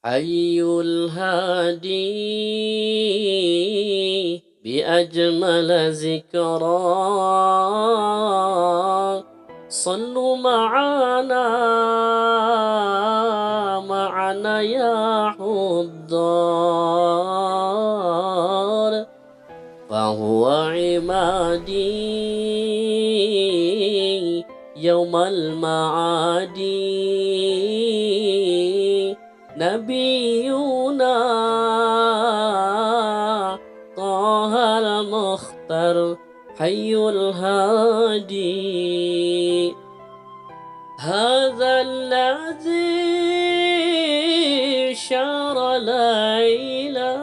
حي الهادي بأجمل ذكرى صلوا معنا يا حضار فهو عمادي يوم المعادي نبينا طه المختار حي الهادي هذا الذي شار ليلا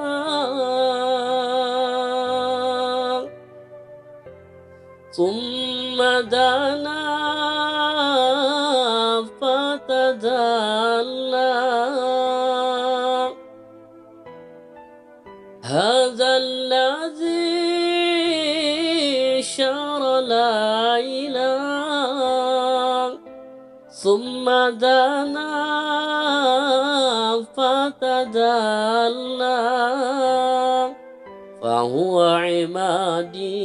ثم دنا فتدلى هذا الذي شار ليلا ثم دنا فتدلى فهو عمادي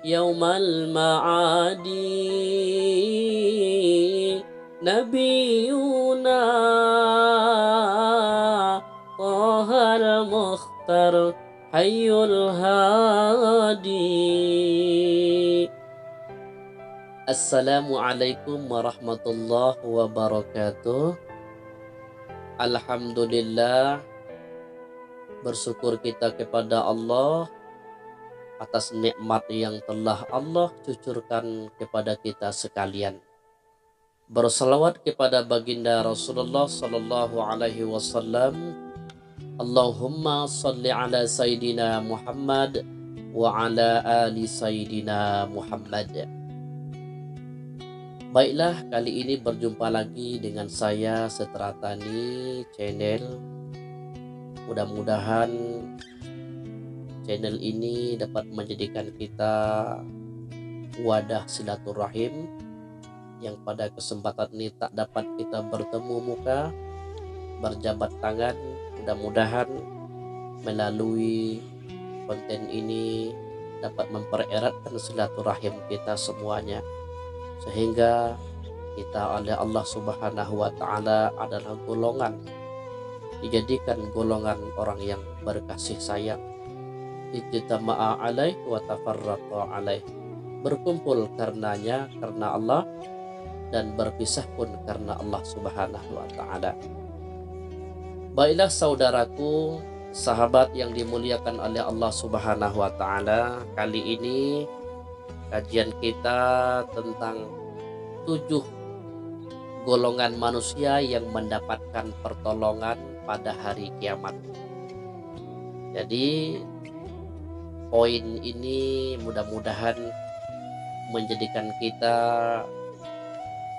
يوم المعادي نبينا طه المختار حي الهادي. Assalamualaikum warahmatullahi wabarakatuh. Alhamdulillah, bersyukur kita kepada Allah atas nikmat yang telah Allah cucurkan kepada kita sekalian. Bersalawat kepada baginda Rasulullah sallallahu alaihi wasallam. Allahumma salli ala Sayyidina Muhammad wa ala ali Sayyidina Muhammad. Baiklah, kali ini berjumpa lagi dengan saya Setra Tani Channel. Mudah-mudahan channel ini dapat menjadikan kita wadah silaturahim yang pada kesempatan ini tak dapat kita bertemu muka, berjabat tangan. Mudah-mudahan melalui konten ini dapat mempereratkan silaturahim kita semuanya, sehingga kita oleh Allah Subhanahu wa Ta'ala adalah golongan, dijadikan golongan orang yang berkasih sayang. Ijtama'a alaih wa tafarraqa alaih, berkumpul karenanya karena Allah, dan berpisah pun karena Allah Subhanahu wa Ta'ala. Baiklah saudaraku, sahabat yang dimuliakan oleh Allah Subhanahu wa Ta'ala, kali ini kajian kita tentang 7 golongan manusia yang mendapatkan pertolongan pada hari kiamat. Jadi poin ini mudah-mudahan menjadikan kita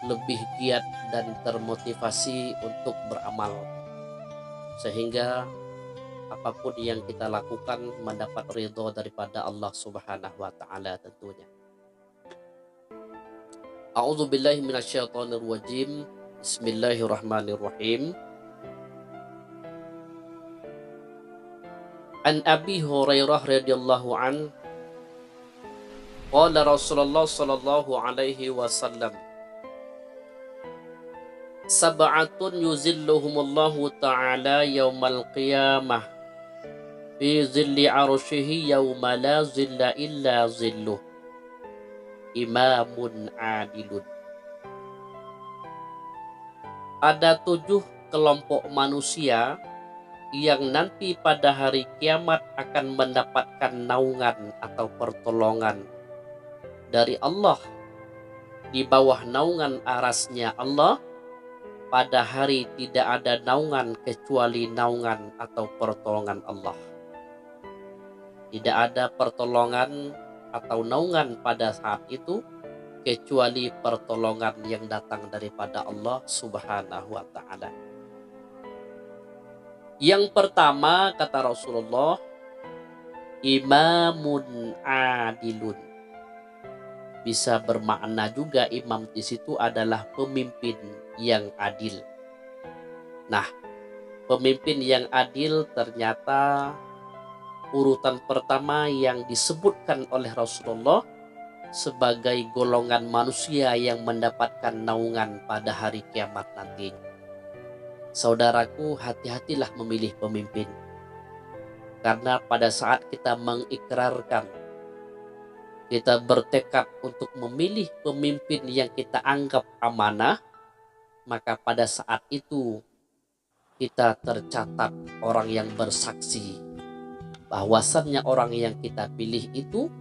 lebih giat dan termotivasi untuk beramal, sehingga apapun yang kita lakukan mendapat ridho daripada Allah Subhanahu wa Ta'ala tentunya. A'udzubillahi minasyaitonir rajim. Bismillahirrahmanirrahim. An Abi Hurairah radhiyallahu an qala Rasulullah sallallahu alaihi wasallam sab'atun yuzilluhumullahu ta'ala yaumal qiyamah fi zilli arsyihi yauma la zilla illa zilluh, imamun adilun. Ada 7 kelompok manusia yang nanti pada hari kiamat akan mendapatkan naungan atau pertolongan dari Allah, di bawah naungan arasnya Allah. Pada hari tidak ada naungan kecuali naungan atau pertolongan Allah. Tidak ada pertolongan atau naungan pada saat itu kecuali pertolongan yang datang daripada Allah Subhanahu wa Ta'ala. Yang pertama, kata Rasulullah, imamun adilun. Bisa bermakna juga imam di situ adalah pemimpin yang adil. Nah, pemimpin yang adil ternyata urutan pertama yang disebutkan oleh Rasulullah sebagai golongan manusia yang mendapatkan naungan pada hari kiamat nanti. Saudaraku, hati-hatilah memilih pemimpin. Karena pada saat kita mengikrarkan, kita bertekad untuk memilih pemimpin yang kita anggap amanah, maka pada saat itu kita tercatat orang yang bersaksi bahwasannya orang yang kita pilih itu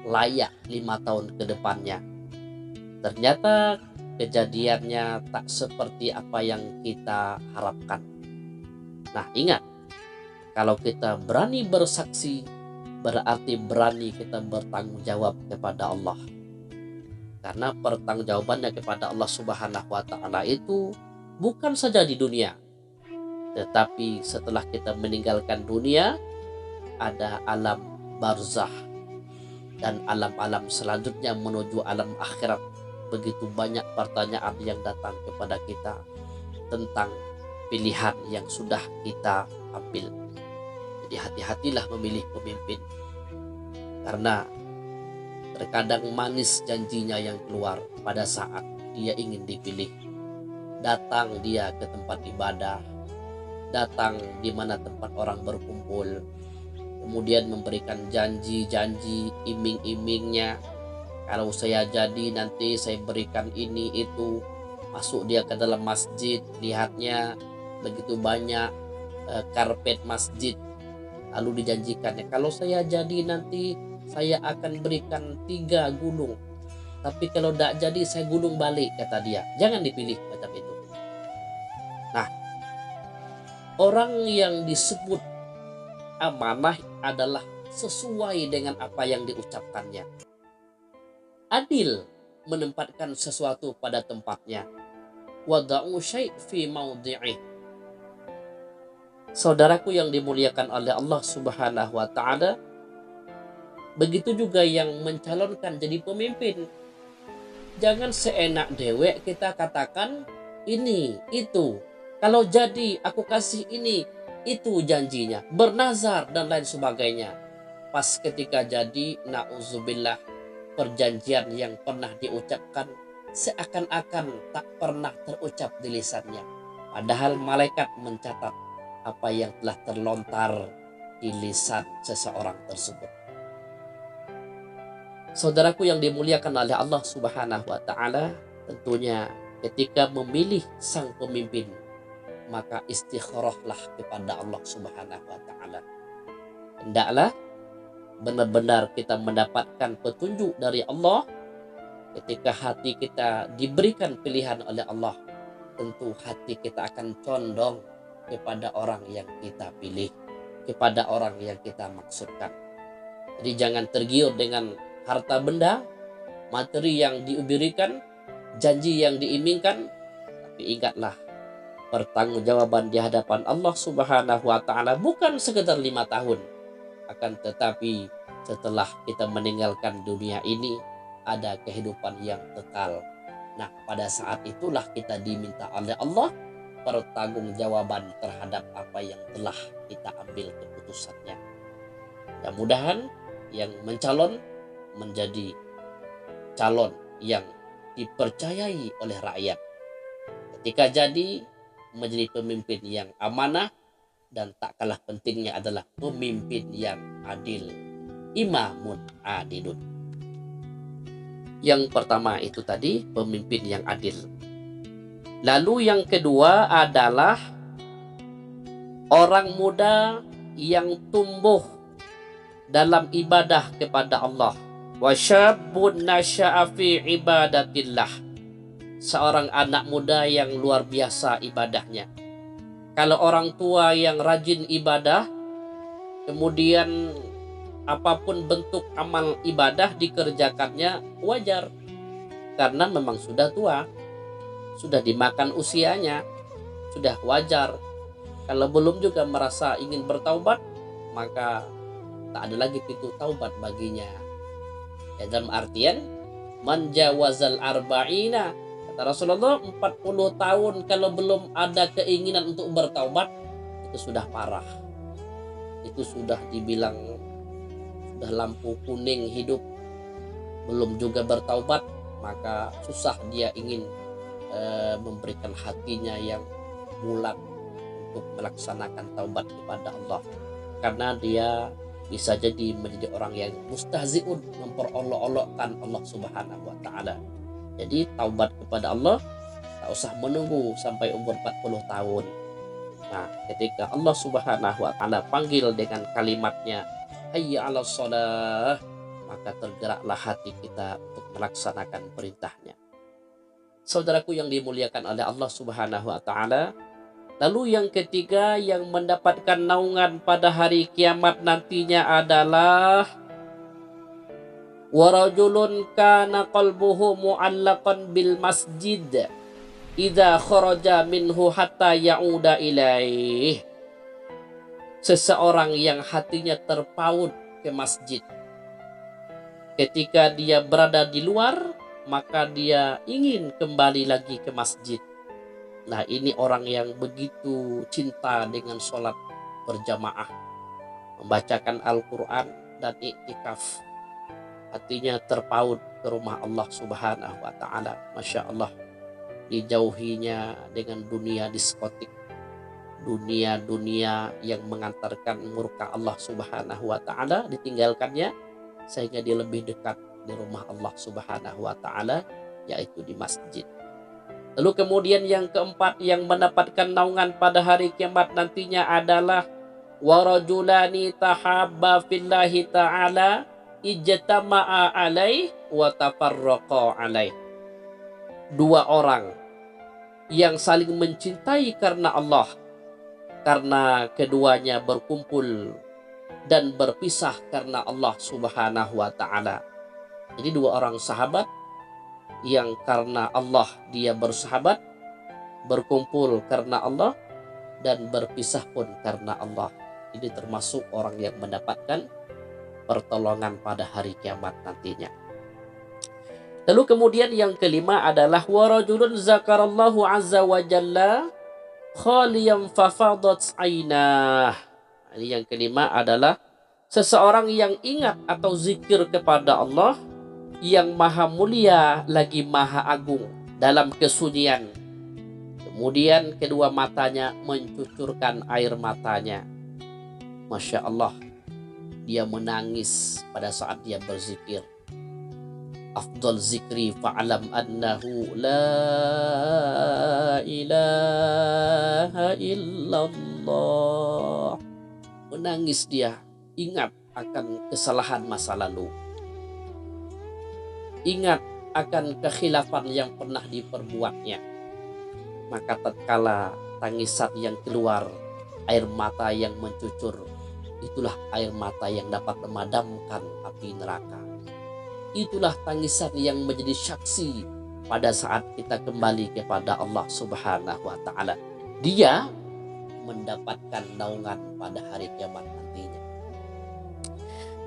layak 5 tahun ke depannya. Ternyata kejadiannya tak seperti apa yang kita harapkan. Nah, ingat, kalau kita berani bersaksi, berarti berani kita bertanggung jawab kepada Allah. Karena pertanggungjawabannya kepada Allah Subhanahu wa Ta'ala itu bukan saja di dunia, tetapi setelah kita meninggalkan dunia, ada alam barzah dan alam-alam selanjutnya menuju alam akhirat. Begitu banyak pertanyaan yang datang kepada kita tentang pilihan yang sudah kita ambil. Jadi hati-hatilah memilih pemimpin, karena terkadang manis janjinya yang keluar pada saat dia ingin dipilih. Datang dia ke tempat ibadah, datang di mana tempat orang berkumpul, kemudian memberikan janji-janji, iming-imingnya. Kalau saya jadi nanti saya berikan ini itu. Masuk dia ke dalam masjid, lihatnya begitu banyak karpet masjid. Lalu dijanjikannya, kalau saya jadi nanti saya akan berikan 3 gunung. Tapi kalau tidak jadi saya gulung balik, kata dia. Jangan dipilih macam itu. Nah, orang yang disebut amanah adalah sesuai dengan apa yang diucapkannya. Adil, menempatkan sesuatu pada tempatnya. Wada'u syai' fi mawdi'ih. Saudaraku yang dimuliakan oleh Allah Subhanahu wa Ta'ala, begitu juga yang mencalonkan jadi pemimpin. Jangan seenak dewek kita katakan ini, itu. Kalau jadi aku kasih ini, itu janjinya. Bernazar dan lain sebagainya. Pas ketika jadi, na'udzubillah, perjanjian yang pernah diucapkan seakan-akan tak pernah terucap di lisannya. Padahal malaikat mencatat apa yang telah terlontar di lisan seseorang tersebut. Saudaraku yang dimuliakan oleh Allah Subhanahu wa Ta'ala, tentunya ketika memilih sang pemimpin, maka istikharahlah kepada Allah Subhanahu wa Ta'ala. Hendaklah benar-benar kita mendapatkan petunjuk dari Allah. Ketika hati kita diberikan pilihan oleh Allah, tentu hati kita akan condong kepada orang yang kita pilih, kepada orang yang kita maksudkan. Jadi jangan tergiur dengan harta benda, materi yang diberikan, janji yang diimingkan, tapi ingatlah pertanggungjawaban di hadapan Allah Subhanahu wa Ta'ala bukan sekedar 5 tahun, akan tetapi setelah kita meninggalkan dunia ini ada kehidupan yang kekal. Nah, pada saat itulah kita diminta oleh Allah pertanggungjawaban terhadap apa yang telah kita ambil keputusannya. Mudah-mudahan yang mencalon menjadi calon yang dipercayai oleh rakyat. Ketika jadi, menjadi pemimpin yang amanah, dan tak kalah pentingnya adalah pemimpin yang adil. Imamun adilun. Yang pertama itu tadi, pemimpin yang adil. Lalu yang kedua adalah orang muda yang tumbuh dalam ibadah kepada Allah. Wa syabun nasya'a fi ibadatillah. Seorang anak muda yang luar biasa ibadahnya. Kalau orang tua yang rajin ibadah, kemudian apapun bentuk amal ibadah dikerjakannya, wajar. Karena memang sudah tua, sudah dimakan usianya, sudah wajar. Kalau belum juga merasa ingin bertaubat, maka tak ada lagi pintu taubat baginya. Ya, dalam artian man jawazal arba'ina, kata Kata Rasulullah, 40 tahun kalau belum ada keinginan untuk bertaubat, itu sudah parah. Itu sudah dibilang sudah lampu kuning hidup, belum juga bertaubat, maka susah dia ingin memberikan hatinya yang bulat untuk melaksanakan taubat kepada Allah. Karena dia bisa jadi menjadi orang yang mustahziun, memperolok-olokkan Allah Subhanahu wa taala. Jadi taubat kepada Allah tak usah menunggu sampai umur 40 tahun. Nah, ketika Allah Subhanahu wa taala panggil dengan kalimatnya hayya 'alas shalah, maka tergeraklah hati kita untuk melaksanakan perintahnya. Saudaraku yang dimuliakan oleh Allah Subhanahu wa taala, lalu yang ketiga yang mendapatkan naungan pada hari kiamat nantinya adalah warajulun kana qalbuhu mu'allaqan bil masjid idza kharaja minhu hatta ya'uda ilaih. Seseorang yang hatinya terpaut ke masjid. Ketika dia berada di luar, maka dia ingin kembali lagi ke masjid. Nah, ini orang yang begitu cinta dengan sholat berjamaah, membacakan Al-Quran dan iktikaf. Hatinya terpaut ke rumah Allah Subhanahu wa ta'ala. Masya Allah, dijauhinya dengan dunia diskotik, dunia yang mengantarkan murka Allah Subhanahu wa ta'ala, ditinggalkannya sehingga dia lebih dekat di rumah Allah Subhanahu wa ta'ala, yaitu di masjid. Lalu kemudian yang keempat yang mendapatkan naungan pada hari kiamat nantinya adalah warajulani tahabba fillahi ta'ala ijtama'a alaih wa tafarraqa alaih. Dua orang yang saling mencintai karena Allah, karena keduanya berkumpul dan berpisah karena Allah Subhanahu wa ta'ala. Jadi dua orang sahabat yang karena Allah dia bersahabat, berkumpul karena Allah, dan berpisah pun karena Allah. Ini termasuk orang yang mendapatkan pertolongan pada hari kiamat nantinya. Lalu kemudian yang kelima adalah warajulun zakarallahu azza wa jalla khaliyan fafadat ainah. Ini yang kelima adalah seseorang yang ingat atau zikir kepada Allah yang maha mulia lagi maha agung dalam kesunyian. Kemudian kedua matanya mencucurkan air matanya. Masya Allah, dia menangis pada saat dia berzikir. Afdal zikri fa'alam annahu la ilaha illallah. Menangis dia, ingat akan kesalahan masa lalu. Ingat akan kekhilafan yang pernah diperbuatnya. Maka tatkala tangisan yang keluar, air mata yang mencucur, itulah air mata yang dapat memadamkan api neraka. Itulah tangisan yang menjadi saksi pada saat kita kembali kepada Allah Subhanahu wa ta'ala. Dia mendapatkan naungan pada hari kiamat nantinya.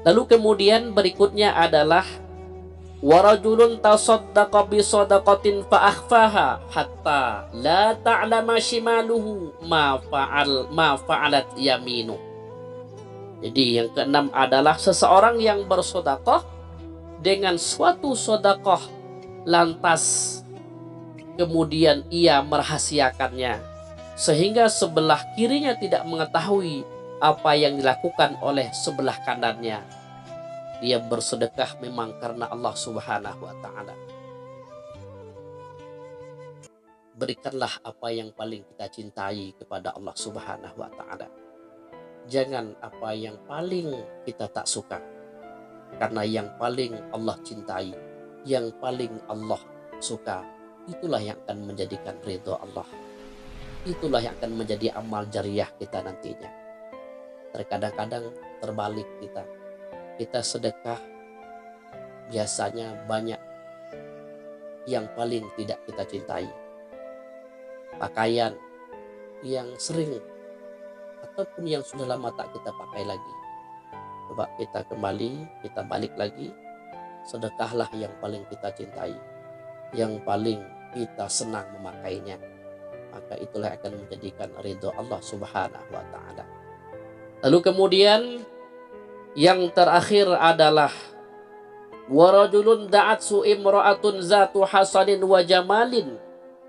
Lalu kemudian berikutnya adalah warajulun tasaddaqa bi shadaqatin fa akhfaha hatta la ta'lama shimaluhu ma fa'alat yaminu. Jadi yang keenam adalah seseorang yang bersedekah dengan suatu sedekah lantas kemudian ia merahasiakannya sehingga sebelah kirinya tidak mengetahui apa yang dilakukan oleh sebelah kanannya. Dia bersedekah memang karena Allah Subhanahu wa ta'ala. Berikanlah apa yang paling kita cintai kepada Allah Subhanahu wa ta'ala. Jangan apa yang paling kita tak suka. Karena yang paling Allah cintai, yang paling Allah suka, itulah yang akan menjadikan ridho Allah. Itulah yang akan menjadi amal jariah kita nantinya. Terkadang-kadang terbalik kita. Kita sedekah biasanya banyak yang paling tidak kita cintai. Pakaian yang sering ataupun yang sudah lama tak kita pakai lagi. Coba kita kembali, kita balik lagi. Sedekahlah yang paling kita cintai, yang paling kita senang memakainya, maka itulah yang akan menjadikan ridho Allah Subhanahu wa taala. Lalu kemudian yang terakhir adalah warajulun da'atsu imra'atun zatu hasanin wa jamalin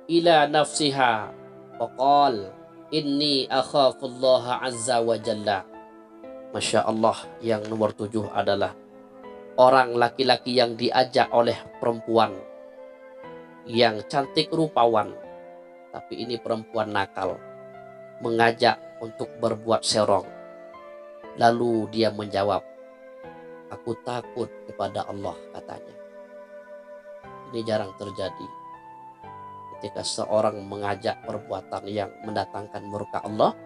ila nafsiha faqal inni akhafullaha azza wa jalla. Masya Allah, yang nomor 7 adalah orang laki-laki yang diajak oleh perempuan yang cantik rupawan, tapi ini perempuan nakal, mengajak untuk berbuat serong. Lalu dia menjawab, aku takut kepada Allah, katanya. Ini jarang terjadi. Ketika seorang mengajak perbuatan yang mendatangkan murka Allah,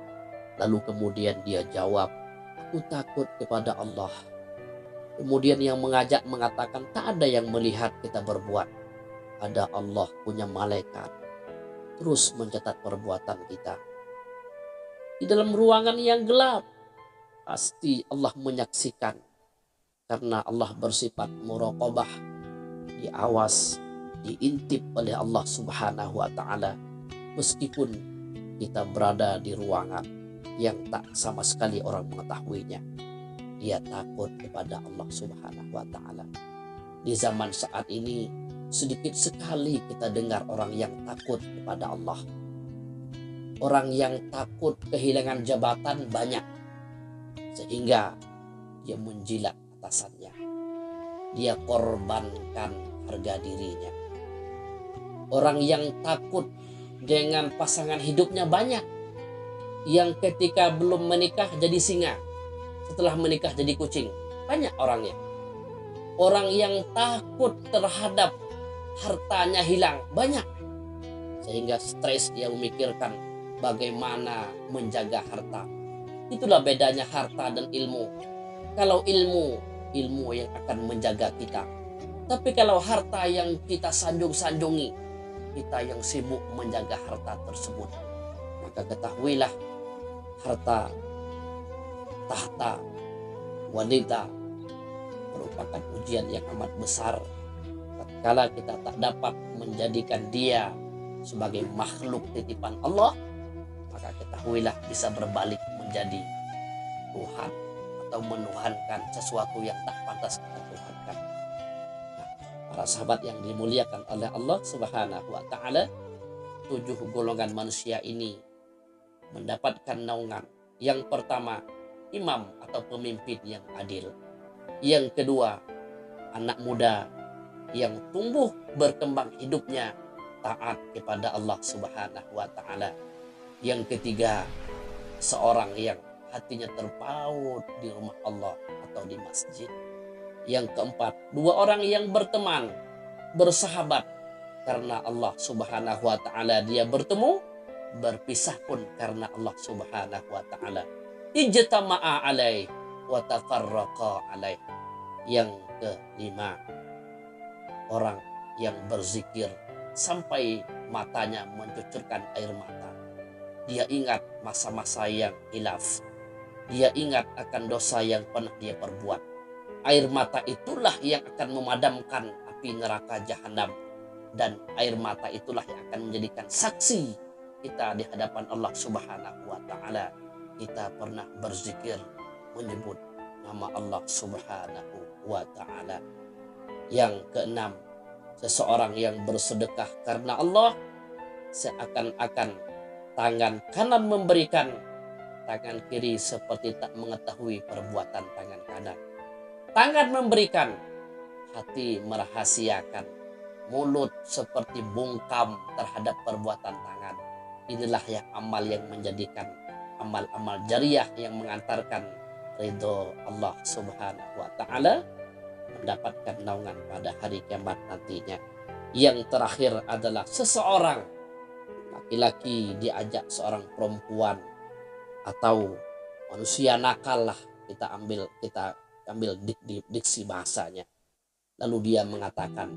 lalu kemudian dia jawab, aku takut kepada Allah. Kemudian yang mengajak mengatakan, tak ada yang melihat kita berbuat. Ada Allah punya malaikat, terus mencatat perbuatan kita. Di dalam ruangan yang gelap, pasti Allah menyaksikan. Karena Allah bersifat muraqabah, diawas, diintip oleh Allah Subhanahu wa taala. Meskipun kita berada di ruangan yang tak sama sekali orang mengetahuinya, dia takut kepada Allah Subhanahu wa taala. Di zaman saat ini sedikit sekali kita dengar orang yang takut kepada Allah. Orang yang takut kehilangan jabatan banyak, sehingga dia menjilat atasannya. Dia korbankan harga dirinya. Orang yang takut dengan pasangan hidupnya banyak, yang ketika belum menikah jadi singa, setelah menikah jadi kucing. Banyak orangnya. Orang yang takut terhadap hartanya hilang, banyak. Sehingga stres dia memikirkan bagaimana menjaga harta. Itulah bedanya harta dan ilmu. Kalau ilmu yang akan menjaga kita. Tapi kalau harta yang kita sanjung-sanjungi, kita yang sibuk menjaga harta tersebut, maka ketahuilah harta, tahta, wanita merupakan ujian yang amat besar. Tatkala kita tak dapat menjadikan dia sebagai makhluk titipan Allah, maka ketahuilah bisa berbalik menjadi Tuhan atau menuhankan sesuatu yang tak pantas kita tuhankan. Nah, para sahabat yang dimuliakan oleh Allah Subhanahu wa taala, 7 golongan manusia ini mendapatkan naungan. Yang pertama, imam atau pemimpin yang adil. Yang kedua, anak muda yang tumbuh berkembang hidupnya taat kepada Allah Subhanahu wa taala. Yang ketiga, seorang yang hatinya terpaut di rumah Allah atau di masjid. Yang keempat, 2 orang yang berteman, bersahabat karena Allah Subhanahu wa taala. Dia bertemu, berpisah pun karena Allah Subhanahu wa taala. Ijtama'a alaih wa tafarraqa alaih. Yang kelima, orang yang berzikir sampai matanya mencucurkan air mata. Dia ingat masa-masa yang hilaf. Dia ingat akan dosa yang pernah dia perbuat. Air mata itulah yang akan memadamkan api neraka jahanam. Dan air mata itulah yang akan menjadikan saksi kita di hadapan Allah Subhanahu wa taala. Kita pernah berzikir menyebut nama Allah Subhanahu wa taala. Yang keenam, seseorang yang bersedekah karena Allah seakan-akan tangan kanan memberikan, tangan kiri seperti tak mengetahui perbuatan tangan kanan. Tangan memberikan, hati merahasiakan, mulut seperti bungkam terhadap perbuatan tangan. Inilah yang amal yang menjadikan amal-amal jariah yang mengantarkan ridho Allah Subhanahu wa taala, mendapatkan naungan pada hari kiamat nantinya. Yang terakhir adalah seseorang laki-laki diajak seorang perempuan atau manusia nakal lah, kita ambil diksi bahasanya. Lalu dia mengatakan,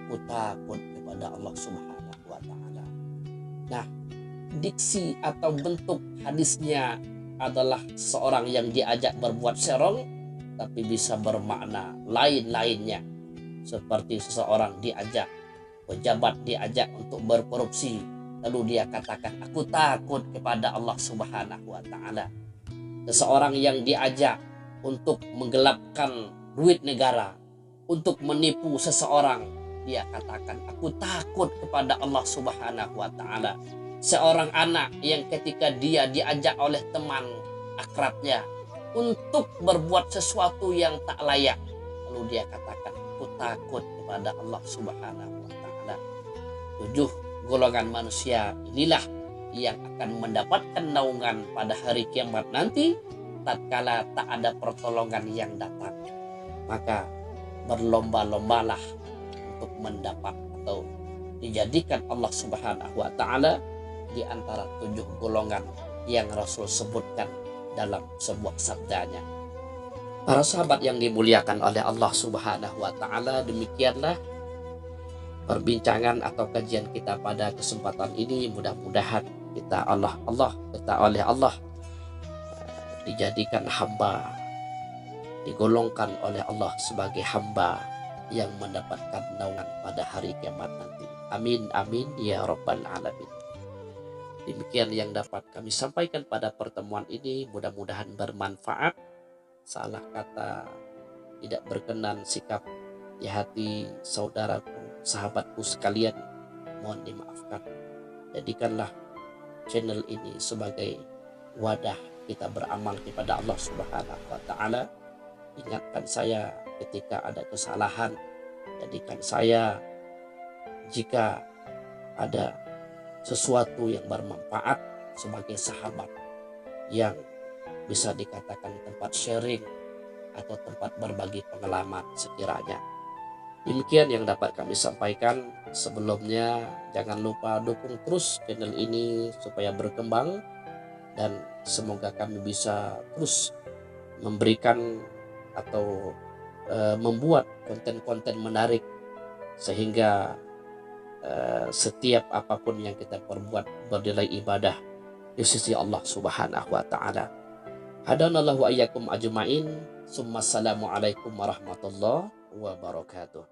aku takut kepada Allah Subhanahu wa taala. Nah, diksi atau bentuk hadisnya adalah seorang yang diajak berbuat serong, tapi bisa bermakna lain-lainnya. Seperti seseorang diajak pejabat diajak untuk berkorupsi, lalu dia katakan, aku takut kepada Allah Subhanahu wa Ta'ala. Seseorang yang diajak untuk menggelapkan duit negara, untuk menipu seseorang, dia katakan, aku takut kepada Allah Subhanahu wa Ta'ala. Seorang anak yang ketika dia diajak oleh teman akrabnya untuk berbuat sesuatu yang tak layak, lalu dia katakan, aku takut kepada Allah Subhanahu wa Ta'ala. 7 golongan manusia inilah yang akan mendapatkan naungan pada hari kiamat nanti, tatkala tak ada pertolongan yang datang. Maka berlomba-lombalah untuk mendapat atau dijadikan Allah Subhanahu wa Ta'ala di antara 7 golongan yang Rasul sebutkan dalam sebuah sabdanya. Para sahabat yang dimuliakan oleh Allah Subhanahu wa Ta'ala, demikianlah perbincangan atau kajian kita pada kesempatan ini. Mudah-mudahan kita oleh Allah dijadikan hamba, digolongkan oleh Allah sebagai hamba yang mendapatkan naungan pada hari kiamat nanti. Amin amin ya rabbal alamin. Demikian yang dapat kami sampaikan pada pertemuan ini, mudah-mudahan bermanfaat. Salah kata, tidak berkenan sikap di hati saudaraku, sahabatku sekalian, mohon dimaafkan. Jadikanlah channel ini sebagai wadah kita beramal kepada Allah Subhanahu wa Ta'ala. Ingatkan saya ketika ada kesalahan, jadikan saya jika ada sesuatu yang bermanfaat sebagai sahabat yang bisa dikatakan tempat sharing atau tempat berbagi pengalaman sekiranya. Demikian yang dapat kami sampaikan. Sebelumnya jangan lupa dukung terus channel ini supaya berkembang, dan semoga kami bisa terus memberikan atau membuat konten-konten menarik sehingga setiap apapun yang kita perbuat bernilai ibadah di sisi Allah Subhanahu wa Ta'ala. Hadanallahu wa iyyakum ajmain. Assalamualaikum warahmatullahi wabarakatuh.